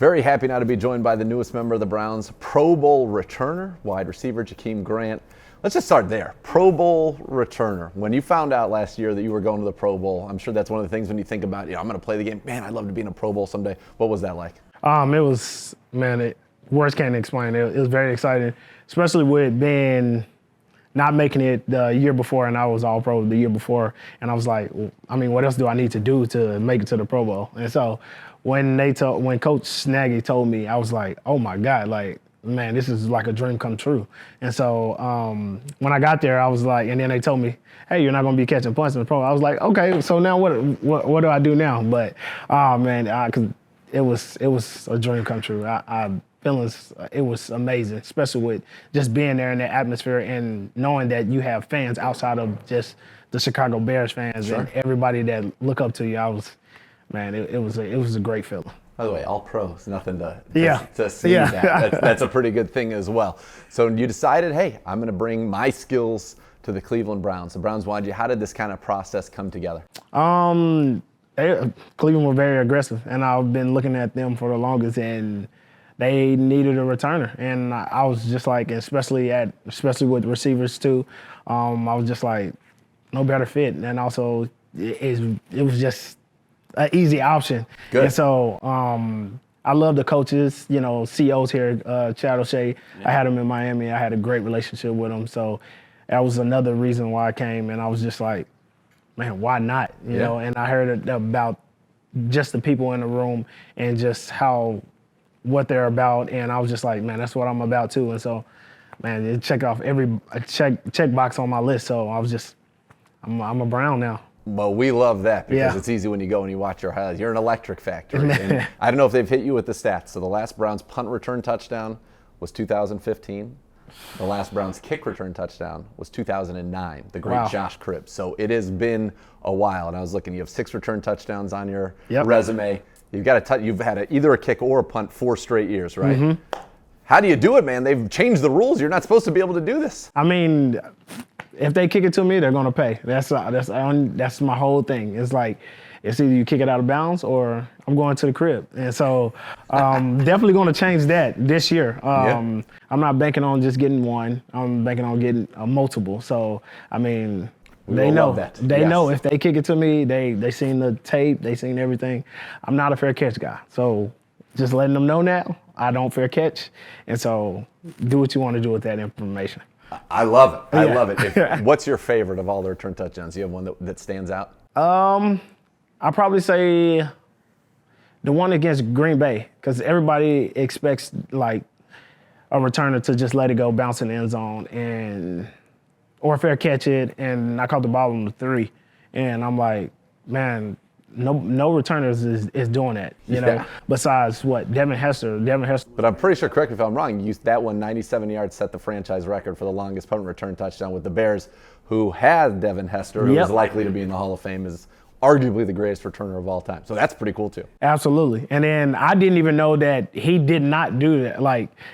Very happy now to be joined by the newest member of the Browns, Pro Bowl returner, wide receiver Jakeem Grant. Let's just start there. Pro Bowl returner. When you found out last year that you were going to the Pro Bowl, I'm sure that's one of the things when you think about, I'm going to play the game. Man, I'd love to be in a Pro Bowl someday. What was that like? Words can't explain it. It was very exciting, especially with not making it the year before, and I was all pro the year before. And I was like, what else do I need to do to make it to the Pro Bowl? And so when Coach Nagy told me, I was like, oh my God, man, this is like a dream come true. And so when I got there, I was like, and then they told me, hey, you're not going to be catching punts in the Pro Bowl. I was like, okay, so now what do I do now? But cause it was a dream come true. It was amazing, especially with just being there in that atmosphere and knowing that you have fans outside of just the Chicago Bears fans and everybody that look up to you. It was a great feeling. By the way, all pros, nothing to see that. That's a pretty good thing as well. So you decided, hey, I'm going to bring my skills to the Cleveland Browns. The Browns wanted you. How did this kind of process come together? Cleveland were very aggressive, and I've been looking at them for the longest, and they needed a returner. And I was just like, especially with receivers too, I was just like, no better fit. And also, it was just an easy option. Good. And so I love the coaches, COs here, Chad O'Shea. Yeah. I had him in Miami. I had a great relationship with him. So that was another reason why I came. And I was just like, man, why not? You know, and I heard about just the people in the room and just what they're about. And I was just like, man, that's what I'm about too. And so, man, it checked off every check box on my list. So I was just, I'm a Brown now. Well, we love that because it's easy when you go and you watch your highlights. You're an electric factory. And I don't know if they've hit you with the stats. So the last Browns punt return touchdown was 2015. The last Browns kick return touchdown was 2009, the great Josh Cribbs. So it has been a while. And I was looking, you have 6 return touchdowns on your resume. You've got you've had either a kick or a punt 4 straight years, right? Mm-hmm. How do you do it, man? They've changed the rules. You're not supposed to be able to do this. If they kick it to me, they're gonna pay. That's my whole thing. It's like, it's either you kick it out of bounds or I'm going to the crib. And so definitely gonna change that this year. I'm not banking on just getting one. I'm banking on getting a multiple. So, they know that. They know if they kick it to me, they seen the tape, they seen everything. I'm not a fair catch guy. So just letting them know now, I don't fair catch. And so do what you want to do with that information. I love it. I love it. What's your favorite of all the return touchdowns? Do you have one that stands out? I'll probably say the one against Green Bay, because everybody expects like a returner to just let it go, bounce in the end zone, or fair catch it, and I caught the ball on the 3. And I'm like, man, no returners is doing that, you know, besides Devin Hester. But I'm pretty sure, correct me if I'm wrong, that one 97 yards set the franchise record for the longest punt return touchdown with the Bears, who had Devin Hester, who is likely to be in the Hall of Fame, is arguably the greatest returner of all time. So that's pretty cool too. Absolutely. And then I didn't even know that he did not do that.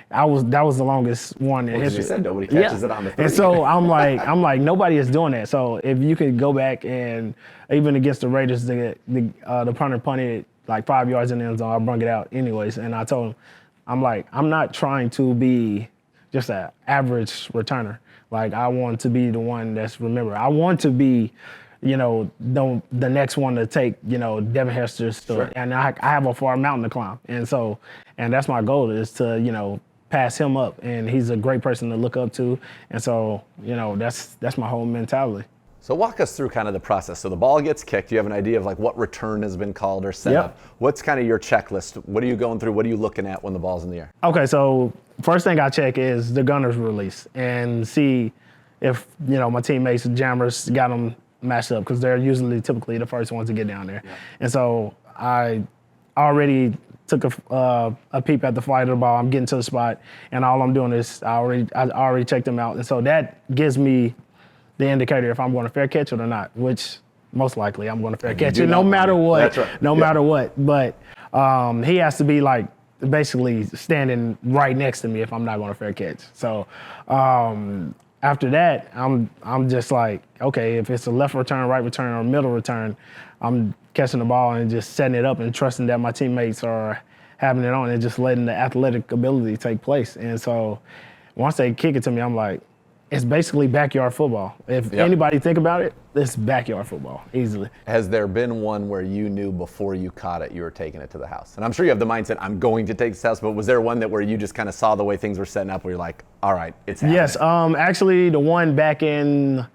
That was the longest one in history. You said nobody catches it on the 3. And so I'm like, nobody is doing that. So if you could go back and even against the Raiders, the punter punted like 5 yards in the end zone, I brung it out anyways. And I told him, I'm not trying to be just an average returner. Like, I want to be the one that's remembered. I want to be, the next one to take, Devin Hester's story. And I have a far mountain to climb. And that's my goal, is to, pass him up. And he's a great person to look up to. And so, that's my whole mentality. So walk us through kind of the process. So the ball gets kicked. You have an idea of like what return has been called or set up. What's kind of your checklist? What are you going through? What are you looking at when the ball's in the air? Okay, so first thing I check is the gunner's release and see if, my teammates, jammers, got them matched up, because they're typically the first ones to get down there. And so I already took a peep at the flight of the ball. I'm getting to the spot, and all I'm doing is I already checked them out. And so that gives me the indicator if I'm going to fair catch it or not, which most likely I'm going to fair catch it no matter what. That's right. No matter what. But he has to be like basically standing right next to me if I'm not going to fair catch. So after that, I'm just like, okay, if it's a left return, right return, or middle return, I'm catching the ball and just setting it up and trusting that my teammates are having it on and just letting the athletic ability take place. And so once they kick it to me, I'm like, it's basically backyard football. If anybody think about it, it's backyard football, easily. Has there been one where you knew before you caught it, you were taking it to the house? And I'm sure you have the mindset, I'm going to take this house, but was there one that where you just kind of saw the way things were setting up where you're like, all right, it's happening? Yes, actually the one back in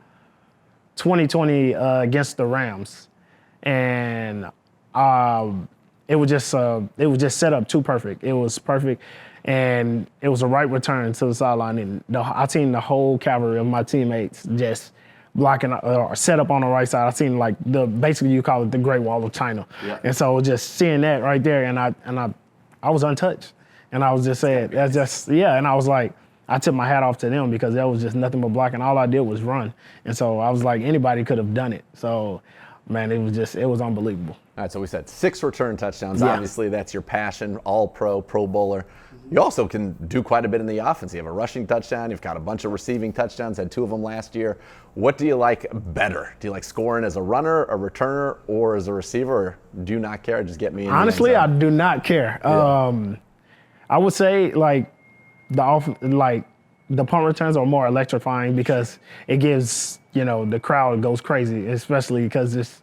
2020 against the Rams. And it was just set up too perfect. It was perfect. And it was a right return to the sideline, and I seen the whole cavalry of my teammates just blocking or set up on the right side. I seen like basically you call it the Great Wall of China, and so just seeing that right there, and I was untouched, and I was just saying that's just and I was like, I took my hat off to them because that was just nothing but blocking. All I did was run, and so I was like, anybody could have done it. So, man, it was unbelievable. All right, so we said 6 return touchdowns. Obviously, that's your passion, all-pro, Pro Bowler. You also can do quite a bit in the offense. You have a rushing touchdown. You've got a bunch of receiving touchdowns, had 2 of them last year. What do you like better? Do you like scoring as a runner, a returner, or as a receiver? Or do you not care? Just get me in the Honestly, end I zone. do not care. I would say like the punt returns are more electrifying because it gives, the crowd goes crazy, especially because it's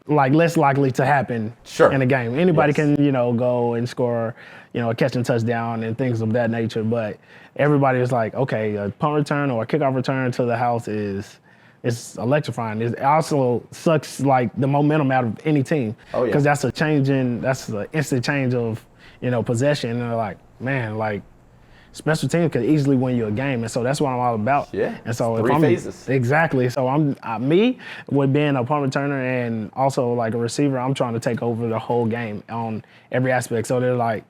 like less likely to happen in a game. Anybody can, go and score, a catch and touchdown and things of that nature. But everybody is like, okay, a punt return or a kickoff return to the house it's electrifying. It also sucks like the momentum out of any team because that's an instant change of, possession. And they're like, man, like special teams could easily win you a game, and so that's what I'm all about. Yeah, and so it's 3 phases. Exactly. So me with being a punt returner and also like a receiver, I'm trying to take over the whole game on every aspect. So they're like,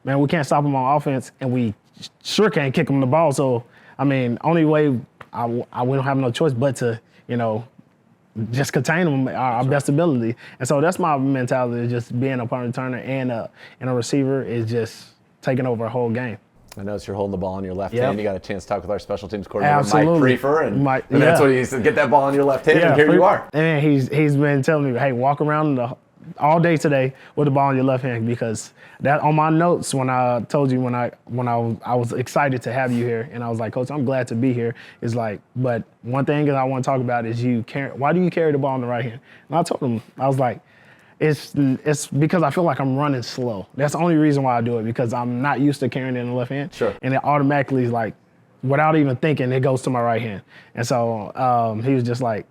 man, we can't stop them on offense, and we sure can't kick them the ball. So I mean, only way we don't have no choice but to just contain them our best ability. And so that's my mentality, just being a punt returner and a receiver is just taking over a whole game. I notice you're holding the ball in your left hand. You got a chance to talk with our special teams coordinator, Absolutely. Mike Prefer, and that's what he said, get that ball in your left hand, and here you are. And he's been telling me, hey, walk around all day today with the ball in your left hand, because that on my notes when I told you when I was excited to have you here, and I was like, Coach, I'm glad to be here. It's like, but one thing that I want to talk about is why do you carry the ball in the right hand? And I told him, I was like, it's because I feel like I'm running slow. That's the only reason why I do it, because I'm not used to carrying it in the left hand. Sure. And it automatically is like, without even thinking, it goes to my right hand. And so he was just like,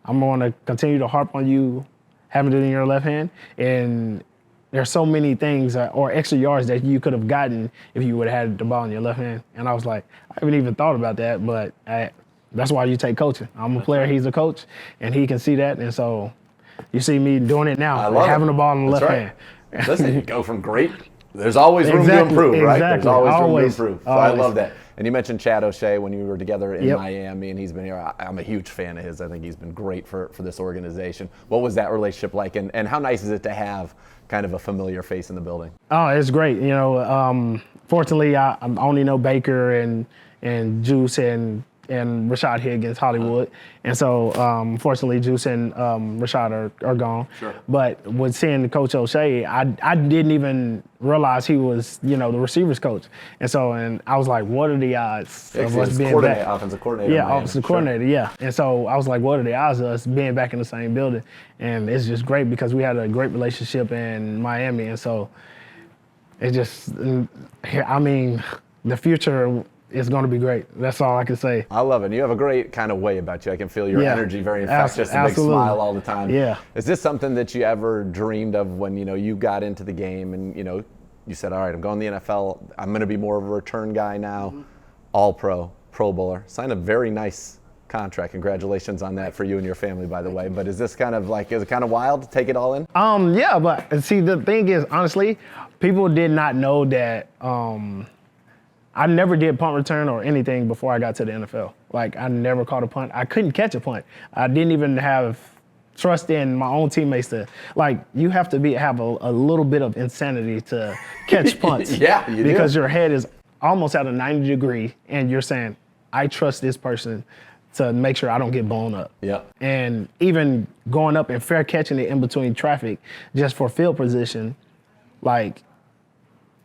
I'm going to continue to harp on you having it in your left hand. And there's so many things or extra yards that you could have gotten if you would have had the ball in your left hand. And I was like, I haven't even thought about that, but that's why you take coaching. I'm a player, he's a coach, and he can see that. And so you see me doing it now, having the ball in the left hand. Listen, you go from great. There's always room to improve, right? There's always room to improve. So I love that. And you mentioned Chad O'Shea when you were together in Miami, and he's been here. I'm a huge fan of his. I think he's been great for this organization. What was that relationship like, and how nice is it to have kind of a familiar face in the building? Oh, it's great. Fortunately, I only know Baker and Juice and Rashad Higgins, Hollywood. And so, fortunately, Juice and Rashad are gone. Sure. But with seeing Coach O'Shea, I didn't even realize he was, the receivers coach. And so, I was like, what are the odds of us being back? Offensive coordinator. Yeah, offensive coordinator, yeah. And so I was like, what are the odds of us being back in the same building? And it's just great because we had a great relationship in Miami. And so it just, the future it's going to be great. That's all I can say. I love it. You have a great kind of way about you. I can feel your energy, very infectious, a big smile all the time. Yeah. Is this something that you ever dreamed of when, you got into the game and, you said, all right, I'm going to the NFL. I'm going to be more of a return guy now, all-pro, Pro Bowler. Signed a very nice contract. Congratulations on that for you and your family, by the way. But is it kind of wild to take it all in? Yeah, but see, the thing is, honestly, people did not know that I never did punt return or anything before I got to the NFL. Like, I never caught a punt. I couldn't catch a punt. I didn't even have trust in my own teammates to, you have to have a little bit of insanity to catch punts. Yeah, you do. Because your head is almost at a 90 degree and you're saying, I trust this person to make sure I don't get blown up. Yeah. And even going up and fair catching it in between traffic just for field position,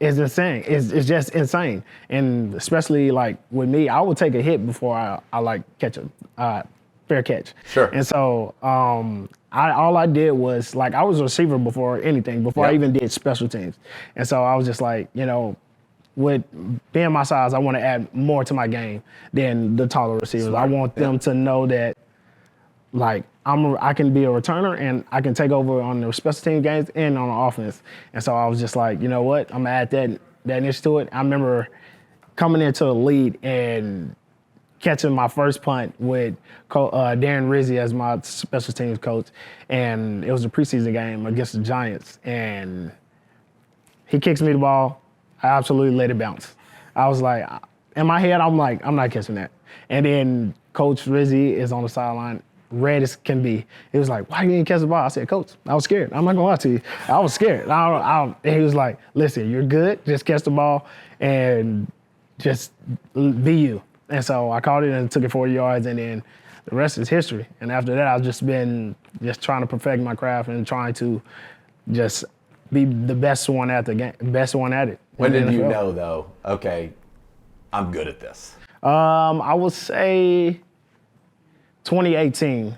is insane. It's just insane. And especially like with me, I would take a hit before I like catch a fair catch. Sure. And so all I did was like I was a receiver before anything, before I even did special teams. And so I was just like, you know, with being my size, I want to add more to my game than the taller receivers. Smart. I want them to know that like I can be a returner and I can take over on the special team games and on the offense. And so I was just like, you know what, I'm gonna add that niche to it. I remember coming into the lead and catching my first punt with Darren Rizzi as my special teams coach, and it was a preseason game against the Giants, and he kicks me the ball. I absolutely let it bounce. I was like, in my head, I'm like, I'm not catching that. And then Coach Rizzi is on the sideline, red as can be. He was like, why you didn't catch the ball? I said, Coach, I was scared. I'm not gonna lie to you. I was scared. And he was like, listen, you're good. Just catch the ball and just be you. And so I caught it and took it 40 yards, and then the rest is history. And after that, I've just been just trying to perfect my craft and trying to just be the best one at the game, best one at it. When did you know, though, okay, I'm good at this? I would say 2018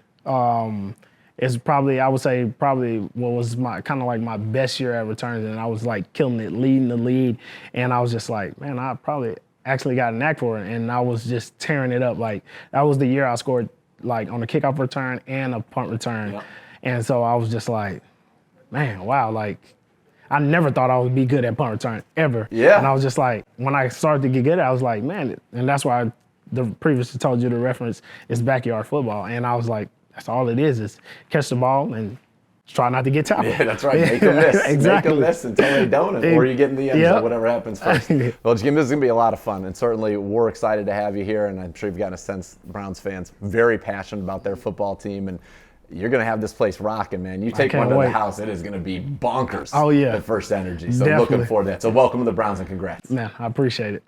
is probably, I would say probably what was my kind of like my best year at returns, and I was like killing it, leading the lead, and I was just like, man, I probably actually got a knack for it, and I was just tearing it up. Like that was the year I scored like on a kickoff return and a punt return, and so I was just like, man, wow, like I never thought I would be good at punt return ever. Yeah. And I was just like, when I started to get good at it, I was like, man, and that's why the previously told you the reference is backyard football, and I was like, that's all it is catch the ball and try not to get tackled. Yeah, that's right. Make them miss. Exactly. Make them miss until they don't, or you get in the end zone, whatever happens first. Well, Jakeem, this is going to be a lot of fun, and certainly we're excited to have you here, and I'm sure you've gotten a sense Browns fans very passionate about their football team, and you're going to have this place rocking, man. You take one to the house, it is going to be bonkers. Oh, yeah. At First Energy. So Definitely. looking forward to that. So welcome to the Browns and congrats. Man, I appreciate it.